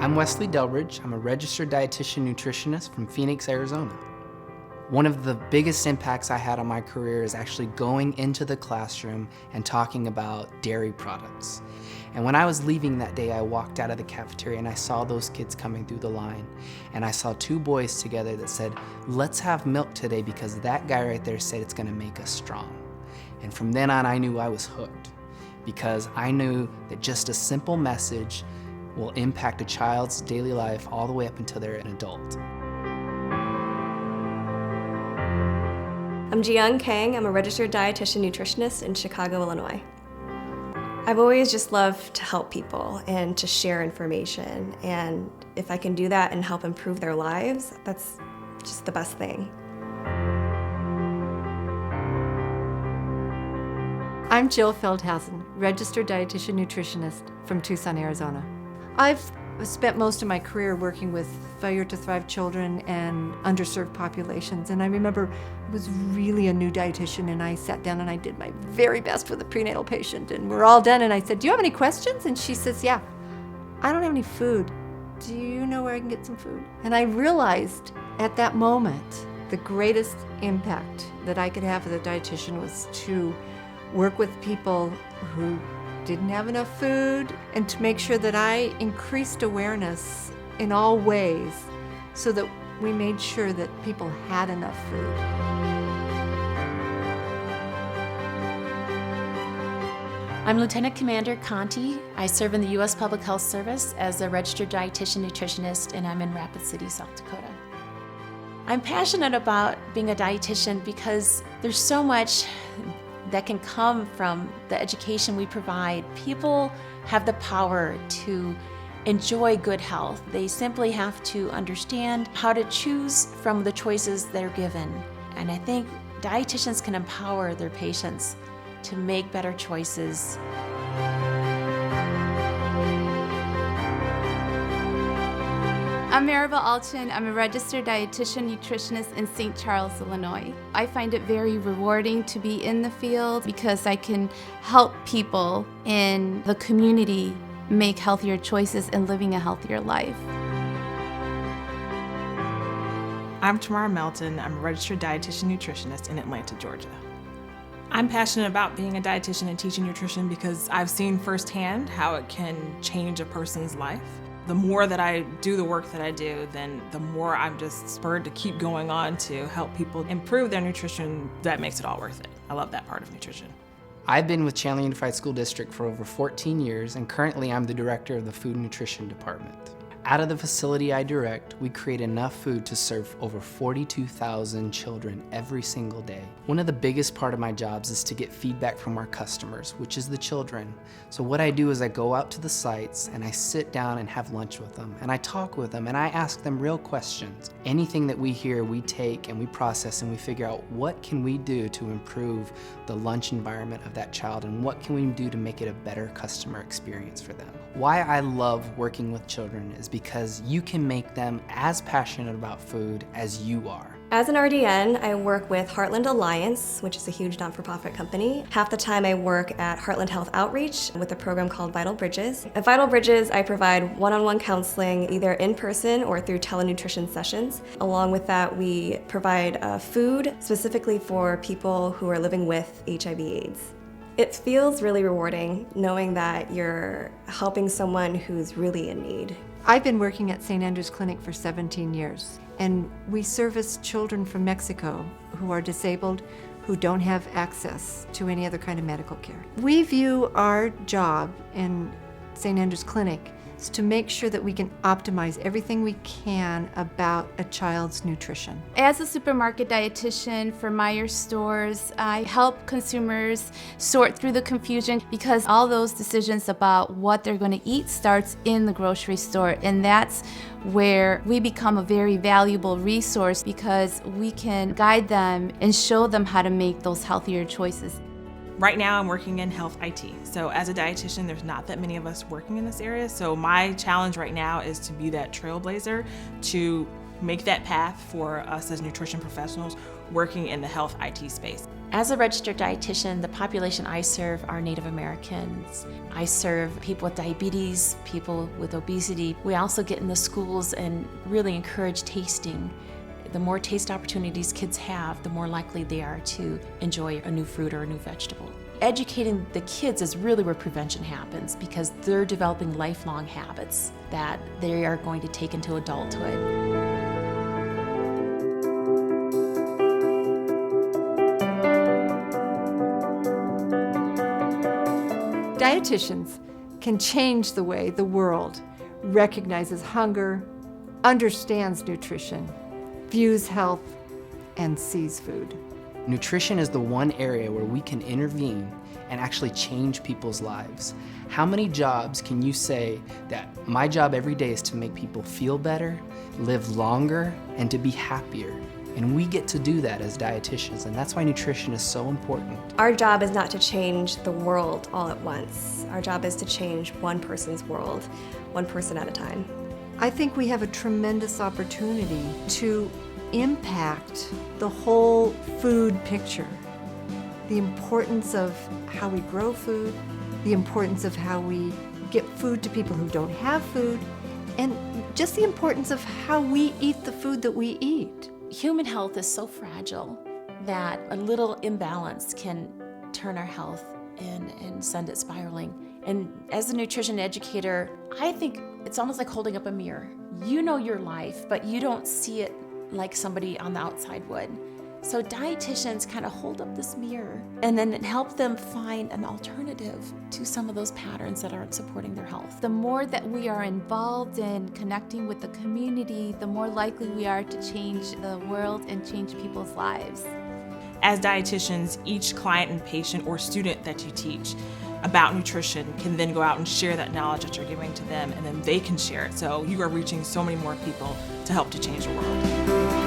I'm Wesley Delbridge. I'm a registered dietitian nutritionist from Phoenix, Arizona. One of the biggest impacts I had on my career is actually going into the classroom and talking about dairy products. And when I was leaving that day, I walked out of the cafeteria and I saw those kids coming through the line. And I saw two boys together that said, "Let's have milk today because that guy right there said it's gonna make us strong." And from then on, I knew I was hooked because I knew that just a simple message will impact a child's daily life all the way up until they're an adult. I'm Jiyoung Kang. I'm a registered dietitian nutritionist in Chicago, Illinois. I've always just loved to help people and to share information, and if I can do that and help improve their lives, that's just the best thing. I'm Jill Feldhausen, registered dietitian nutritionist from Tucson, Arizona. I've spent most of my career working with failure to thrive children and underserved populations, and I remember I was really a new dietitian and I sat down and I did my very best with a prenatal patient, and we're all done and I said, "Do you have any questions?" And she says, "Yeah, I don't have any food. Do you know where I can get some food?" And I realized at that moment the greatest impact that I could have as a dietitian was to work with people who didn't have enough food and to make sure that I increased awareness in all ways so that we made sure that people had enough food. I'm Lieutenant Commander Conti. I serve in the U.S. Public Health Service as a registered dietitian nutritionist, and I'm in Rapid City, South Dakota. I'm passionate about being a dietitian because there's so much that can come from the education we provide. People have the power to enjoy good health. They simply have to understand how to choose from the choices they're given. And I think dietitians can empower their patients to make better choices. I'm Maribel Alchin. I'm a registered dietitian nutritionist in St. Charles, Illinois. I find it very rewarding to be in the field because I can help people in the community make healthier choices and living a healthier life. I'm Tamara Melton. I'm a registered dietitian nutritionist in Atlanta, Georgia. I'm passionate about being a dietitian and teaching nutrition because I've seen firsthand how it can change a person's life. The more that I do the work that I do, then the more I'm just spurred to keep going on to help people improve their nutrition. That makes it all worth it. I love that part of nutrition. I've been with Chandler Unified School District for over 14 years, and currently I'm the director of the Food and Nutrition Department. Out of the facility I direct, we create enough food to serve over 42,000 children every single day. One of the biggest part of my jobs is to get feedback from our customers, which is the children. So what I do is I go out to the sites and I sit down and have lunch with them, and I talk with them and I ask them real questions. Anything that we hear, we take and we process and we figure out what can we do to improve the lunch environment of that child and what can we do to make it a better customer experience for them. Why I love working with children is because you can make them as passionate about food as you are. As an RDN, I work with Heartland Alliance, which is a huge not-for-profit company. Half the time I work at Heartland Health Outreach with a program called Vital Bridges. At Vital Bridges, I provide one-on-one counseling either in person or through telenutrition sessions. Along with that, we provide food specifically for people who are living with HIV/AIDS. It feels really rewarding knowing that you're helping someone who's really in need. I've been working at St. Andrew's Clinic for 17 years, and we service children from Mexico who are disabled, who don't have access to any other kind of medical care. We view our job in St. Andrew's Clinic is to make sure that we can optimize everything we can about a child's nutrition. As a supermarket dietitian for Meijer stores, I help consumers sort through the confusion because all those decisions about what they're going to eat starts in the grocery store, and that's where we become a very valuable resource because we can guide them and show them how to make those healthier choices. Right now I'm working in health IT. So as a dietitian, there's not that many of us working in this area. So my challenge right now is to be that trailblazer to make that path for us as nutrition professionals working in the health IT space. As a registered dietitian, the population I serve are Native Americans. I serve people with diabetes, people with obesity. We also get in the schools and really encourage tasting. The more taste opportunities kids have, the more likely they are to enjoy a new fruit or a new vegetable. Educating the kids is really where prevention happens because they're developing lifelong habits that they are going to take into adulthood. Dietitians can change the way the world recognizes hunger, understands nutrition, views health, and sees food. Nutrition is the one area where we can intervene and actually change people's lives. How many jobs can you say that my job every day is to make people feel better, live longer, and to be happier? And we get to do that as dietitians, and that's why nutrition is so important. Our job is not to change the world all at once. Our job is to change one person's world, one person at a time. I think we have a tremendous opportunity to impact the whole food picture. The importance of how we grow food, the importance of how we get food to people who don't have food, and just the importance of how we eat the food that we eat. Human health is so fragile that a little imbalance can turn our health and send it spiraling. And as a nutrition educator, I think it's almost like holding up a mirror. You know your life, but you don't see it like somebody on the outside would. So dietitians kind of hold up this mirror and then help them find an alternative to some of those patterns that aren't supporting their health. The more that we are involved in connecting with the community, the more likely we are to change the world and change people's lives. As dietitians, each client and patient or student that you teach about nutrition can then go out and share that knowledge that you're giving to them, and then they can share it. So you are reaching so many more people to help to change the world.